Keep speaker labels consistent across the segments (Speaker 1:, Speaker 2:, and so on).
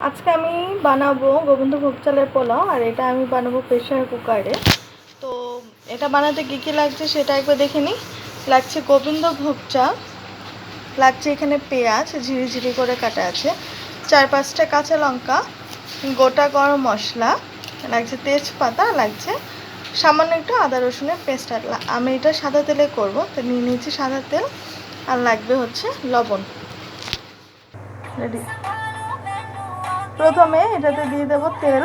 Speaker 1: আজকে আমি বানাবো গোবিন্দভোগ চালের পোলাও, আর এটা আমি বানাবো প্রেসার কুকারে। তো এটা বানাতে কী কী লাগছে সেটা একবার দেখে নিই। লাগছে গোবিন্দভোগ চাল, লাগছে এখানে পেঁয়াজ ঝিরিঝিরি করে কাটা আছে, 4-5টা কাঁচা লঙ্কা, গোটা গরম মশলা, লাগছে তেজপাতা, লাগছে সামান্য একটু আদা রসুনের পেস্ট। আমি এটা সাদা তেলে করবো, তো নিয়ে নিয়েছি সাদা তেল, আর লাগবে হচ্ছে লবণ। রেডি। প্রথমে এটাতে দিয়ে দেব তেল।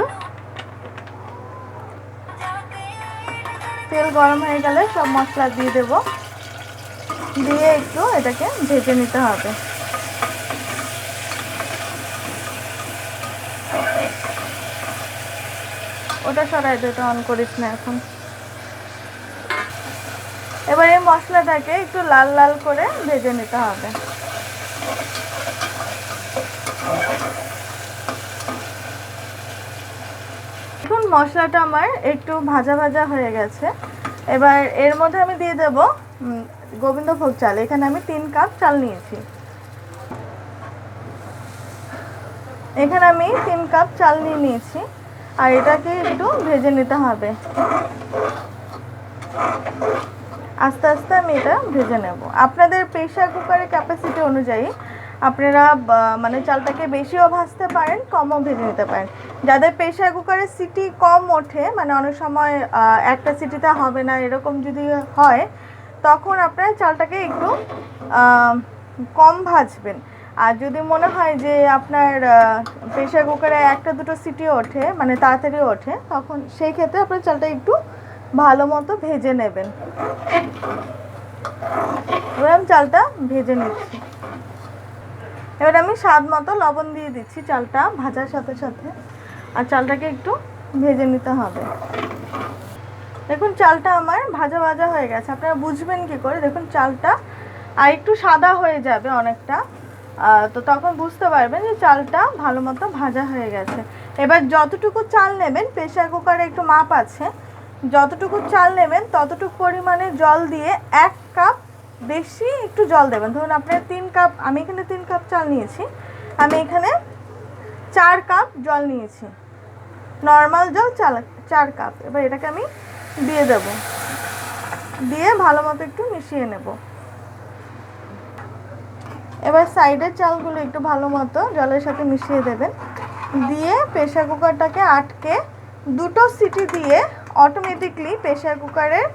Speaker 1: তেল গরম হয়ে গেলে সব মশলা দিয়ে দেব, দিয়ে একটু এটাকে ভেজে নিতে হবে। ওটা সরাই দে, এটা অন করিস না এখন। এবার এই মশলাটাকে একটু লাল লাল করে ভেজে নিতে হবে। এখন মশলাটা আমার একটু ভাজা ভাজা হয়ে গেছে। এবার এর মধ্যে আমি দিয়ে দেব গোবিন্দভোগ চাল। এখানে আমি 3 কাপ চাল নিয়েছি। এখানে আমি 3 কাপ চাল নিয়েছি, আর এটাকে একটু ভেজে নিতে হবে। আস্তে আস্তে আমি এটা ভেজে নেব। আপনাদের প্রেসার কুকারের ক্যাপাসিটি অনুযায়ী আপনারা মানে চালটাকে বেশিও ভাজতে পারেন, কমও ভেজে নিতে পারেন। যাদের প্রেসার কুকারের সিটি কম ওঠে, মানে অনেক সময় একটা সিটিতে হবে না, এরকম যদি হয়, তখন আপনারা চালটাকে একটু কম ভাজবেন। আর যদি মনে হয় যে আপনার প্রেসার কুকারে 1-2 সিটি ওঠে, মানে তাড়াতাড়ি ওঠে, তখন সেই ক্ষেত্রে আপনার চালটা একটু ভালো মতো ভেজে নেবেন। এবার আমি চালটা ভেজে নিচ্ছি। এবার আমি স্বাদ মতো লবণ দিয়ে দিচ্ছি চালটা ভাজার সাথে সাথে, আর চালটাকে একটু ভেজে নিতে হবে। দেখুন চালটা আমার ভাজা ভাজা হয়ে গেছে। আপনারা বুঝবেন কি করে? দেখুন চালটা আর একটু সাদা হয়ে যাবে অনেকটা, তো তখন বুঝতে পারবেন যে চালটা ভালো মতো ভাজা হয়ে গেছে। এবার যতটুকু চাল নেবেন, প্রেসার কুকারে একটু মাপ আছে, যতটুকু চাল নেবেন ততটুকু পরিমাণে জল দিয়ে 1 কাপ বেশি একটু জল দেবেন। ধরুন আপনার 3 কাপ, আমি এখানে 3 কাপ চাল নিয়েছি, আমি এখানে 4 কাপ জল নিয়েছি, নর্মাল জল 4 কাপ। এবার এটাকে আমি দিয়ে দেব, দিয়ে ভালো মতো একটু মিশিয়ে নেব। এবার সাইডের চালগুলো একটু ভালো মতো জলের সাথে মিশিয়ে দেবেন, দিয়ে প্রেসার কুকারটাকে আটকে 2টো সিটি দিয়ে অটোমেটিকলি প্রেসার কুকারের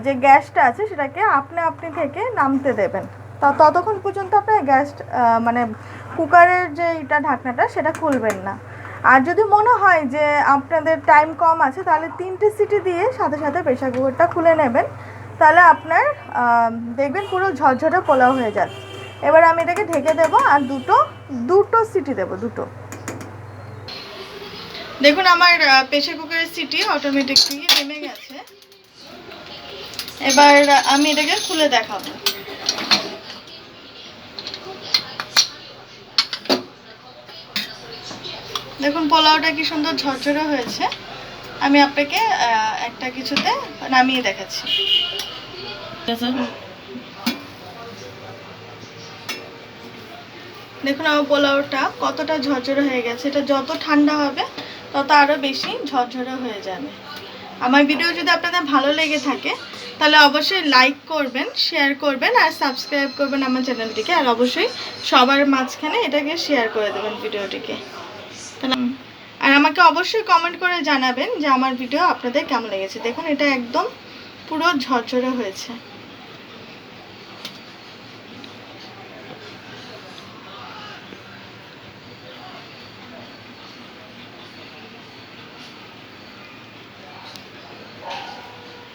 Speaker 1: যে গ্যাসটা আছে সেটাকে আপনি থেকে নামতে দেবেন। ততক্ষণ পর্যন্ত আপনার গ্যাস মানে কুকারের যে এটা ঢাকনাটা সেটা খুলবেন না। আর যদি মনে হয় যে আপনাদের টাইম কম আছে, তাহলে 3টে সিটি দিয়ে সাথে সাথে প্রেসার কুকারটা খুলে নেবেন, তাহলে আপনার দেখবেন পুরো ঝরঝরে পোলাও হয়ে যাচ্ছে। এবার আমি এটাকে ঢেকে দেব, আর দুটো সিটি দেব, 2টো। দেখুন আমার প্রেসার কুকারের সিটি অটোমেটিকলি নেমে গেছে। এবার আমি এটাকে খুলে দেখাবো। দেখুন পোলাওটা কি সুন্দর ঝরঝরে হয়েছে। আমি আপনাকে একটা কিছুতে নামিয়ে দেখাচ্ছি। দেখুন আমার পোলাওটা কতটা ঝরঝরে হয়ে গেছে। এটা যত ঠান্ডা হবে তত আরও বেশি ঝরঝরে হয়ে যাবে। আমার ভিডিও যদি আপনাদের ভালো লেগে থাকে তাহলে অবশ্যই লাইক করবেন, শেয়ার করবেন, আর সাবস্ক্রাইব করবেন আমার চ্যানেলটিকে, আর অবশ্যই সবার মাঝখানে এটাকে শেয়ার করে দেবেন ভিডিওটিকে। আর আমাকে অবশ্যই কমেন্ট করে জানাবেন যে আমার ভিডিও আপনাদের কেমন লেগেছে। দেখুন এটা একদম পুরো ঝরঝরে হয়েছে।